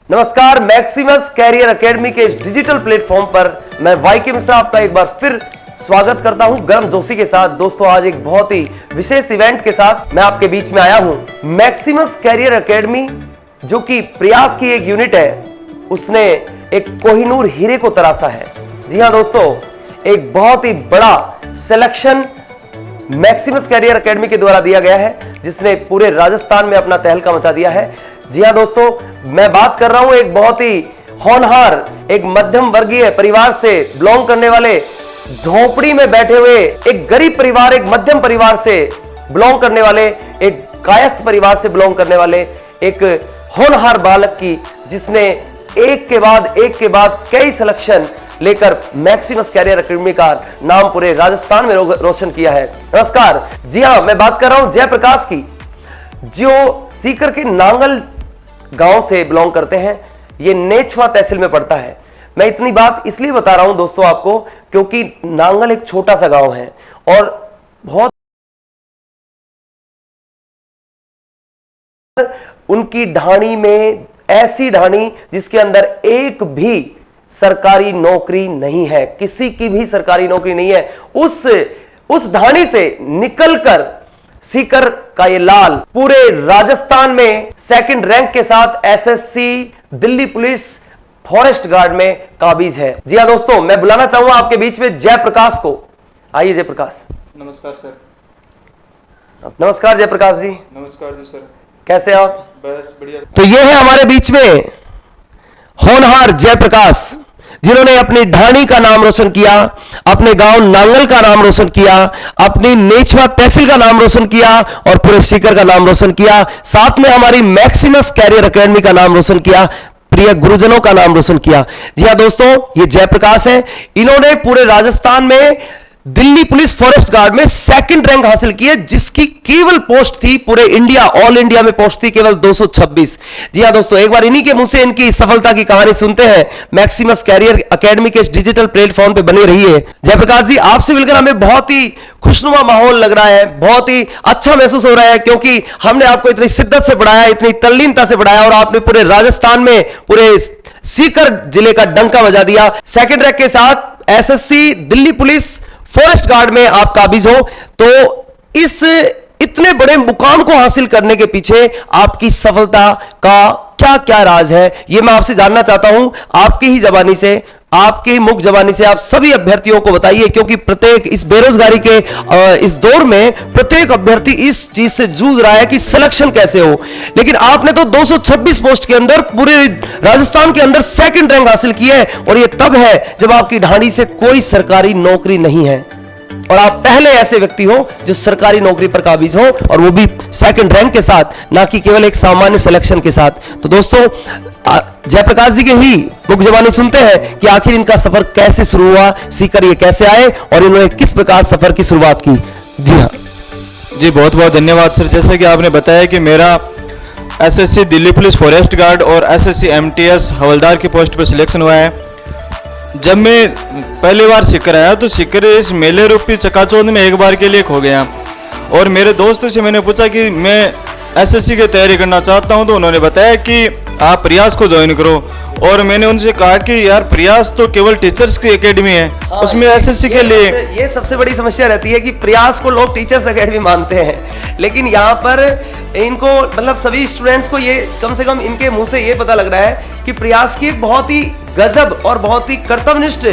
नमस्कार, Maximus career academy के इस डिजिटल प्लेटफॉर्म पर मैं वाईके मिश्रा आपका एक बार फिर स्वागत करता हूं गर्म जोशी के साथ। दोस्तों, आज एक बहुत ही विशेष इवेंट के साथ मैं आपके बीच में आया हूं। मैक्सिमस कैरियर एकेडमी जो कि प्रयास की एक यूनिट है, उसने एक कोहिनूर हीरे को तराशा है। जी हां दोस्तों, एक बहुत ही बड़ा सिलेक्शन मैक्सिमस कैरियर एकेडमी के द्वारा दिया गया है, जिसने पूरे राजस्थान में अपना तहलका मचा दिया है। जी हां दोस्तों, मैं बात कर रहा हूं एक बहुत ही होनहार, एक मध्यम वर्गीय परिवार से बिलोंग करने वाले, झोपड़ी में बैठे हुए एक गरीब परिवार, एक मध्यम परिवार से बिलोंग करने वाले, एक कायस्थ परिवार से बिलोंग करने वाले एक होनहार बालक की, जिसने एक के बाद कई सिलेक्शन लेकर मैक्सिमस कैरियर एकेडमी का नाम पूरे राजस्थान में रोशन किया है। नमस्कार। जी हां, मैं बात कर रहा हूं जयप्रकाश की, जो सीकर के नांगल गांव से बिलोंग करते हैं। ये नेछवा तहसील में पड़ता है। मैं इतनी बात इसलिए बता रहा हूं दोस्तों आपको, क्योंकि नांगल एक छोटा सा गांव है और बहुत उनकी ढाणी में ऐसी ढाणी जिसके अंदर एक भी सरकारी नौकरी नहीं है, किसी की भी सरकारी नौकरी नहीं है। उस ढाणी से निकलकर सीकर का ये लाल पूरे राजस्थान में सेकंड रैंक के साथ SSC, Delhi police, forest guard में काबिज है। जी हां दोस्तों, मैं बुलाना चाहूंगा आपके बीच में जयप्रकाश को। आइए जयप्रकाश। नमस्कार सर। नमस्कार जयप्रकाश जी। नमस्कार जी सर। कैसे आप? बस बढ़िया। तो ये है हमारे बीच में होनहार जयप्रकाश, जिन्होंने अपनी ढाणी का नाम रोशन किया, अपने गांव नांगल का नाम रोशन किया, अपनी नेछवा तहसील का नाम रोशन किया और पूरे सीकर का नाम रोशन किया। साथ में हमारी मैक्सिमस कैरियर एकेडमी का नाम रोशन किया, प्रिय गुरुजनों का नाम रोशन किया। जी हां दोस्तों, ये जयप्रकाश है। इन्होंने पूरे राजस्थान में दिल्ली पुलिस फॉरेस्ट गार्ड में सेकंड रैंक हासिल की है, जिसकी केवल पोस्ट थी पूरे इंडिया, ऑल इंडिया में पोस्ट थी केवल 226। जी हां दोस्तों, एक बार इन्हीं के मुंह से इनकी सफलता की कहानी सुनते हैं। मैक्सिमस कैरियर एकेडमी के इस डिजिटल प्लेटफॉर्म पे बने रहिए। जयप्रकाश जी, आपसे मिलकर हमें बहुत ही खुशनुमा माहौल लग रहा है, बहुत ही अच्छा महसूस हो रहा है, क्योंकि हमने आपको इतनी शिद्दत से पढ़ाया, इतनी तल्लीनता से पढ़ाया और आपने पूरे राजस्थान में, पूरे सीकर जिले का डंका बजा दिया। सेकंड रैंक के साथ SSC, Delhi police, forest guard में आप काबिज हो। तो इस इतने बड़े मुकाम को हासिल करने के पीछे आपकी सफलता का क्या क्या राज है, यह मैं आपसे जानना चाहता हूं। आपकी ही जबानी से, आपकी मुख जबानी से आप सभी अभ्यर्थियों को बताइए, क्योंकि प्रत्येक इस बेरोजगारी के इस दौर में प्रत्येक अभ्यर्थी इस चीज से जूझ रहा है कि सिलेक्शन कैसे हो। लेकिन आपने तो 226 पोस्ट के अंदर पूरे राजस्थान के अंदर सेकंड रैंक हासिल की है, और यह तब है जब आपकी ढाणी से कोई सरकारी नौकरी नहीं है और आप पहले ऐसे व्यक्ति हो जो सरकारी नौकरी पर काबिज हो, और वो भी सेकंड रैंक के साथ, ना कि केवल एक सामान्य सिलेक्शन के साथ। तो दोस्तों, जयप्रकाश जी के ही मुख जबानी सुनते हैं कि आखिर इनका सफर कैसे शुरू हुआ, सीकर ये कैसे आए और इन्होंने किस प्रकार सफर की शुरुआत की। जी हाँ जी, बहुत बहुत धन्यवाद सर। जैसे कि आपने बताया कि मेरा SSC Delhi police forest guard और एसएससी एमटीएस हवलदार की पोस्ट पर सिलेक्शन हुआ है। जब मैं पहली बार सीकर आया तो सीकर इस मेले रूपी चकाचौंध में एक बार के लिए खो गया, और मेरे दोस्तों से मैंने पूछा कि मैं एसएससी की तैयारी करना चाहता हूं, तो उन्होंने बताया कि आप प्रयास को ज्वाइन करो। और मैंने उनसे कहा कि यार, प्रयास तो केवल टीचर्स की एकेडमी है, उसमें एसएससी के लिए ये सबसे बड़ी समस्या रहती है कि प्रयास को लोग टीचर्स एकेडमी मानते हैं, लेकिन यहाँ पर इनको, मतलब सभी स्टूडेंट्स को ये, कम से कम इनके मुंह से ये पता लग रहा है कि प्रयास की एक बहुत ही गजब और बहुत ही कर्तव्यनिष्ठ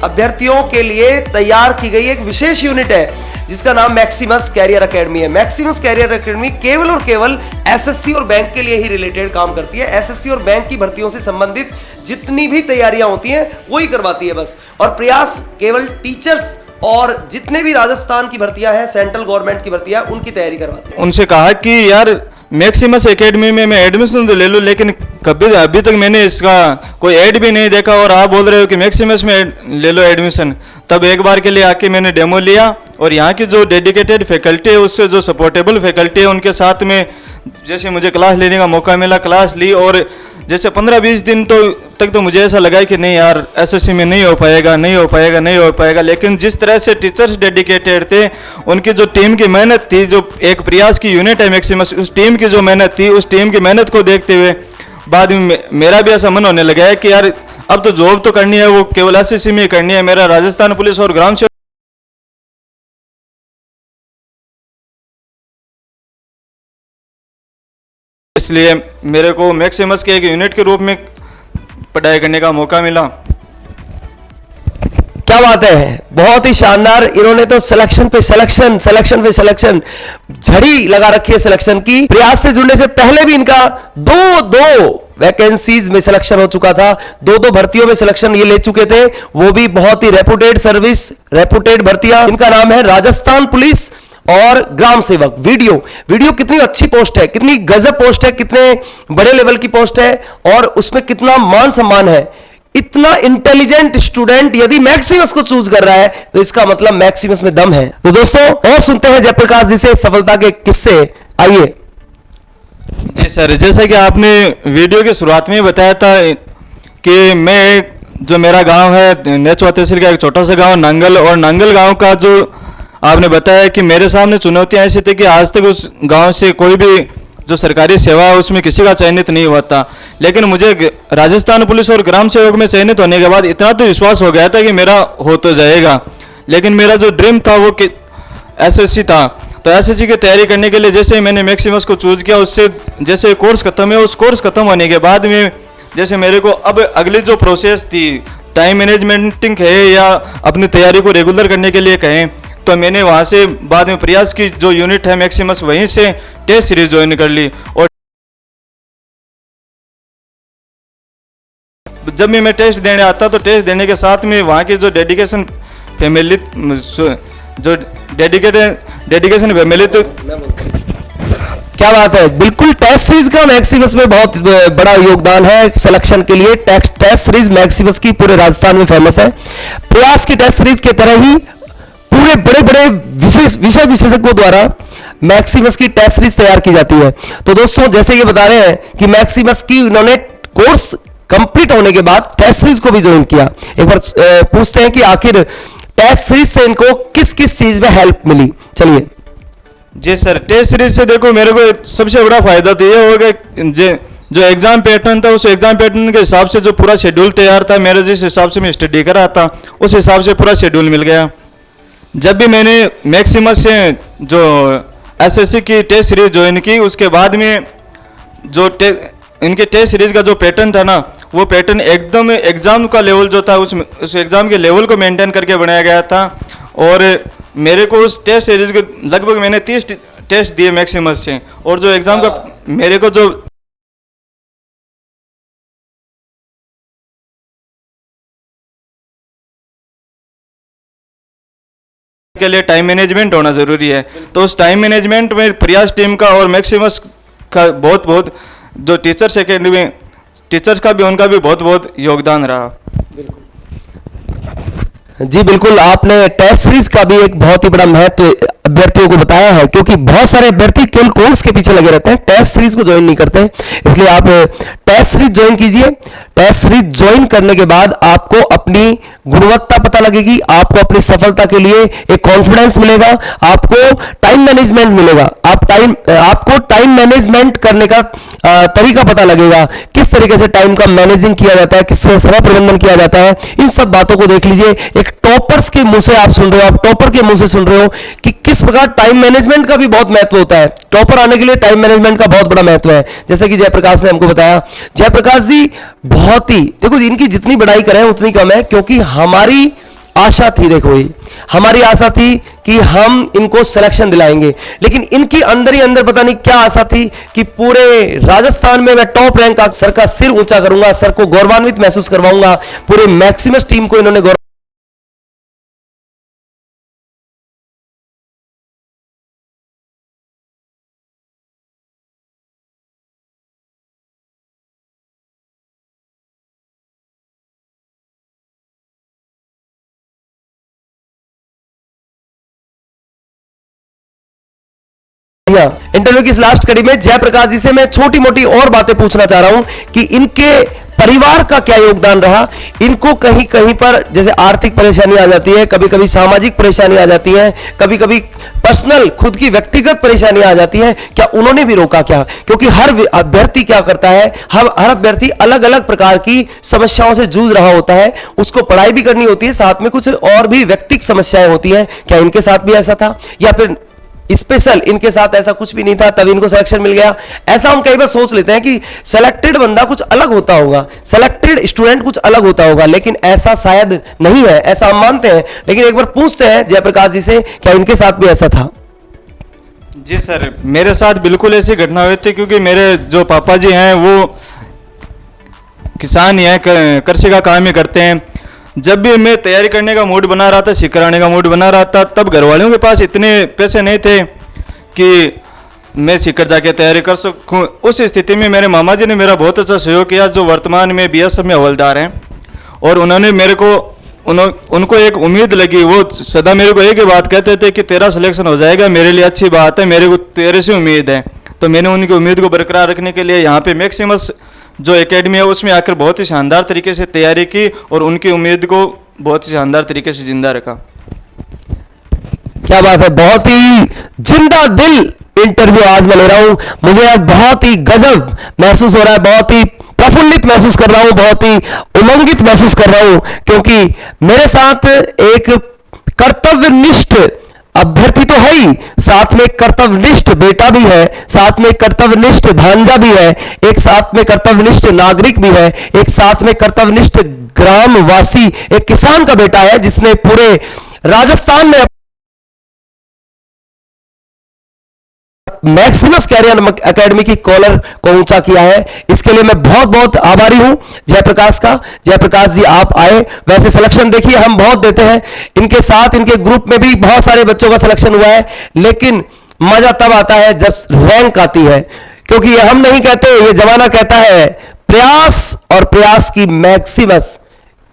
अभ्यर्थियों के लिए तैयार की गई एक विशेष यूनिट है, जिसका नाम मैक्सिमस कैरियर एकेडमी है। मैक्सिमस कैरियर एकेडमी केवल और केवल एसएससी और बैंक के लिए ही रिलेटेड काम करती है। एसएससी और बैंक की भर्तियों से संबंधित जितनी भी तैयारियां होती हैं वही करवाती है बस। और प्रयास केवल टीचर्स और जितने भी राजस्थान की भर्तियां हैं, सेंट्रल गवर्नमेंट की भर्तियां, उनकी तैयारी करवाती है। उनसे कहा कि यार, मैक्सिमस एकेडमी में मैं एडमिशन तो ले लूं, लेकिन कभी अभी तक मैंने इसका कोई ऐड भी नहीं देखा, और आप बोल रहे हो कि मैक्सिमस में ले लो एडमिशन। तब एक बार के लिए आके मैंने डेमो लिया, और यहाँ की जो डेडिकेटेड फैकल्टी है, उससे जो सपोर्टेबल फैकल्टी है, उनके साथ में जैसे मुझे क्लास लेने का मौका मिला, क्लास ली। और जैसे 15-20 दिन तक तो मुझे ऐसा लगा कि नहीं यार, एसएससी में नहीं हो पाएगा। लेकिन जिस तरह से टीचर्स डेडिकेटेड थे, उनकी जो टीम की मेहनत थी, जो एक प्रयास की यूनिट है मैक्सिमस, उस टीम की जो मेहनत थी, उस टीम की मेहनत को देखते हुए बाद में मेरा भी ऐसा मन होने लगा है कि यार अब तो जॉब तो करनी है, वो केवल एसएससी में ही करनी है। मेरा राजस्थान पुलिस और ग्राम सेवक, इसलिए मेरे को मैक्सिमस के एक यूनिट के रूप में पढ़ाई करने का मौका मिला। क्या बात है, बहुत ही शानदार। इन्होंने तो सिलेक्शन पे सिलेक्शन, सिलेक्शन पे सिलेक्शन, झड़ी लगा रखी है सिलेक्शन की। प्रयास से जुड़ने से पहले भी इनका दो वैकेंसीज में सिलेक्शन हो चुका था, दो भर्तियों में सिलेक्शन ये ले चुके थे, वो भी बहुत ही रेपुटेड सर्विस, रेपुटेड भर्तियां। इनका नाम है राजस्थान पुलिस और ग्राम सेवक। वीडियो कितनी अच्छी पोस्ट है, कितनी गजब पोस्ट है, कितने बड़े लेवल की पोस्ट है, और उसमें कितना मान सम्मान है। इतना इंटेलिजेंट स्टूडेंट यदि मैक्सिमस को चूज कर रहा है तो इसका मतलब मैक्सिमस में दम है। तो दोस्तों और सुनते हैं जयप्रकाश जी से सफलता के किस्से, आइए। जी सर, जैसा कि आपने वीडियो की शुरुआत में बताया था कि मैं, जो मेरा गांव है नेचवा तहसील का एक छोटा सा गांव नांगल, और नांगल गांव का जो आपने बताया कि मेरे सामने चुनौतियां ऐसी थी कि आज तक उस गांव से कोई भी जो सरकारी सेवा है उसमें किसी का चयनित नहीं हुआ था। लेकिन मुझे राजस्थान पुलिस और ग्राम सेवक में चयनित होने के बाद इतना तो विश्वास हो गया था कि मेरा हो तो जाएगा। लेकिन मेरा जो ड्रीम था वो कि एसएससी था, तो एसएससी की तैयारी करने के लिए जैसे ही मैंने मैक्सिमस को चूज किया, उससे जैसे कोर्स खत्म है, उस कोर्स खत्म होने के बाद में जैसे मेरे को अब अगली जो प्रोसेस थी, टाइम मैनेजमेंटिंग है या अपनी तैयारी को रेगुलर करने के लिए कहें, तो मैंने वहाँ से बाद में प्रयास की जो यूनिट है मैक्सिमस, वहीं से टेस्ट सीरीज ज्वाइन कर ली। और जब भी मैं टेस्ट देने आता तो टेस्ट देने के साथ में वहाँ की जो डेडिकेशन फैमिली, जो डेडिकेशन फैमिली, तो क्या बात है, बिल्कुल। टेस्ट सीरीज का मैक्सिमस में बहुत बड़ा योगदान है सिलेक्शन के लिए। टेस्ट सीरीज मैक्सिमस की पूरे राजस्थान में फेमस है। प्रयास की टेस्ट सीरीज की तरह ही पूरे बड़े बड़े विषय विशेषज्ञों द्वारा मैक्सिमस की टेस्ट सीरीज तैयार की जाती है। तो दोस्तों जैसे ये बता रहे हैं कि मैक्सिमस की इन्होंने कोर्स कंप्लीट होने के बाद टेस्ट सीरीज को भी ज्वाइन किया। एक बार पूछते हैं कि आखिर टेस्ट सीरीज से इनको किस किस चीज में हेल्प मिली। चलिए। जी सर, टेस्ट सीरीज से देखो मेरे को सबसे बड़ा फायदा तो ये होगा, जो एग्जाम पैटर्न था उस एग्जाम पैटर्न के हिसाब से जो पूरा शेड्यूल तैयार था, मेरे जिस हिसाब से मैं स्टडी कर रहा था उस हिसाब से पूरा शेड्यूल मिल गया। जब भी मैंने मैक्सिमस से जो एसएससी की टेस्ट सीरीज ज्वाइन की, उसके बाद में जो इनके टेस्ट सीरीज का जो पैटर्न था ना, वो पैटर्न एकदम एग्जाम का लेवल जो था उस एग्जाम के लेवल को मेंटेन करके बनाया गया था। और मेरे को उस टेस्ट सीरीज के लगभग मैंने 30 टेस्ट दिए मैक्सिमस से, और जो एग्जाम का मेरे को जो के लिए टाइम मैनेजमेंट होना जरूरी है, तो उस टाइम मैनेजमेंट में प्रयास टीम का और मैक्सिमस का बहुत जो टीचर्स अकेडमी में टीचर्स का भी, उनका भी बहुत योगदान रहा। जी बिल्कुल, आपने टेस्ट सीरीज का भी एक बहुत ही बड़ा महत्व अभ्यर्थियों को बताया है, क्योंकि बहुत सारे अभ्यर्थी केवल कोर्स के पीछे लगे रहते हैं, टेस्ट सीरीज को ज्वाइन नहीं करते। इसलिए आप टेस्ट सीरीज ज्वाइन कीजिए। टेस्ट सीरीज ज्वाइन करने के बाद आपको अपनी गुणवत्ता पता लगेगी, आपको अपनी सफलता के लिए एक कॉन्फिडेंस मिलेगा, आपको टाइम मैनेजमेंट मिलेगा, आपको टाइम मैनेजमेंट करने का तरीका पता लगेगा, किस तरीके से टाइम का मैनेजिंग किया जाता है, किस तरह समय प्रबंधन किया जाता है। इन सब बातों को देख लीजिए। एक टॉपर्स के मुंह से आप सुन रहे हो, आप टॉपर के मुंह से सुन रहे हो कि किस प्रकार टाइम मैनेजमेंट का भी बहुत महत्व होता है। टॉपर आने के लिए टाइम मैनेजमेंट का बहुत बड़ा महत्व है, जैसे कि जयप्रकाश ने हमको बताया। जयप्रकाश जी बहुत ही, देखो इनकी जितनी बड़ाई करें उतनी कम है, क्योंकि हमारी आशा थी, देखो ये हमारी आशा थी कि हम इनको सिलेक्शन दिलाएंगे, लेकिन इनकी अंदर ही अंदर पता नहीं क्या आशा थी कि पूरे राजस्थान में मैं टॉप रैंक का, सर का सिर ऊंचा करूंगा, सर को गौरवान्वित महसूस करवाऊंगा। पूरे मैक्सिमस टीम को इन्होंने इंटरव्यू की इस लास्ट कड़ी में जयप्रकाश जी से मैं छोटी मोटी और बातें पूछना चाह रहा हूं कि इनके परिवार का क्या योगदान रहा, इनको कहीं कहीं पर जैसे आर्थिक परेशानी आ जाती है, कभी कभी सामाजिक परेशानी आ जाती है, कभी कभी पर्सनल खुद की व्यक्तिगत परेशानी आ जाती है, क्या उन्होंने भी रोका क्या? क्योंकि हर अभ्यर्थी क्या करता है, हर अभ्यर्थी अलग अलग प्रकार की समस्याओं से जूझ रहा होता है, उसको पढ़ाई भी करनी होती है, साथ में कुछ और भी व्यक्तिगत समस्याएं होती हैं। क्या इनके साथ भी ऐसा था, या फिर स्पेशल इनके साथ ऐसा कुछ भी नहीं था तभी इनको सिलेक्शन मिल गया? ऐसा हम कई बार सोच लेते हैं कि सिलेक्टेड बंदा कुछ अलग होता होगा, सिलेक्टेड स्टूडेंट कुछ अलग होता होगा, लेकिन ऐसा शायद नहीं है, ऐसा हम मानते हैं। लेकिन एक बार पूछते हैं जयप्रकाश जी से, क्या इनके साथ भी ऐसा था? जी सर, मेरे साथ बिल्कुल ऐसी घटना हुई थी, क्योंकि मेरे जो पापा जी हैं वो किसान ही हैं, कृषि का काम ही करते हैं। जब भी मैं तैयारी करने का मूड बना रहा था, सीख कराने का मूड बना रहा था, तब घर वालों के पास इतने पैसे नहीं थे कि मैं सीकर जाके तैयारी कर सकूं। उस स्थिति में मेरे मामा जी ने मेरा बहुत अच्छा सहयोग किया, जो वर्तमान में बीएसएफ में हवलदार हैं, और उन्होंने मेरे को उनको एक उम्मीद लगी। वो सदा मेरे को एक ही बात कहते थे कि तेरा सिलेक्शन हो जाएगा, मेरे लिए अच्छी बात है, मेरे को तेरे से उम्मीद है। तो मैंने उनकी उम्मीद को बरकरार रखने के लिए यहाँ पे मैक्सिमस जो एकेडमी है उसमें आकर बहुत ही शानदार तरीके से तैयारी की, और उनकी उम्मीद को बहुत ही शानदार तरीके से जिंदा रखा। क्या बात है, बहुत ही जिंदा दिल इंटरव्यू आज मैं ले रहा हूं। मुझे आज बहुत ही गजब महसूस हो रहा है, बहुत ही प्रफुल्लित महसूस कर रहा हूं, बहुत ही उमंगित महसूस कर रहा हूं, क्योंकि मेरे साथ एक कर्तव्यनिष्ठ अभ्यर्थी तो है ही, साथ में कर्तव्यनिष्ठ बेटा भी है, साथ में कर्तव्यनिष्ठ भांजा भी है, एक साथ में कर्तव्यनिष्ठ नागरिक भी है, एक साथ में कर्तव्यनिष्ठ ग्रामवासी, एक किसान का बेटा है जिसने पूरे राजस्थान में मैक्सिमस कैरियर एकेडमी की कॉलर को ऊंचा किया है। इसके लिए मैं बहुत बहुत आभारी हूं जयप्रकाश का। जयप्रकाश जी आप आए। वैसे सिलेक्शन देखिए हम बहुत देते हैं, इनके साथ इनके ग्रुप में भी बहुत सारे बच्चों का सिलेक्शन हुआ है, लेकिन मजा तब आता है जब रैंक आती है, क्योंकि ये हम नहीं कहते, ये जमाना कहता है प्रयास और प्रयास की मैक्सिमस,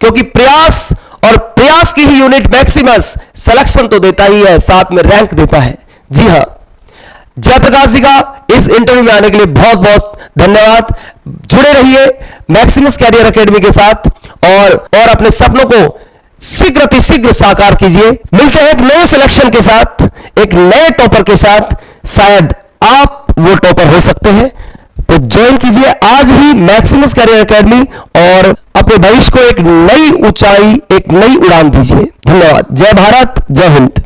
क्योंकि प्रयास और प्रयास की ही यूनिट मैक्सिमस सिलेक्शन तो देता ही है, साथ में रैंक देता है। जी हां, जयप्रकाश जी का इस इंटरव्यू में आने के लिए बहुत बहुत धन्यवाद। जुड़े रहिए मैक्सिमस कैरियर एकेडमी के साथ, और अपने सपनों को शीघ्र साकार कीजिए। मिलते हैं एक नए सिलेक्शन के साथ, एक नए टॉपर के साथ, शायद आप वो टॉपर हो सकते हैं। तो ज्वाइन कीजिए आज ही मैक्सिमस कैरियर एकेडमी, और अपने भविष्य को एक नई ऊंचाई, एक नई उड़ान दीजिए। धन्यवाद। जय भारत, जय हिंद।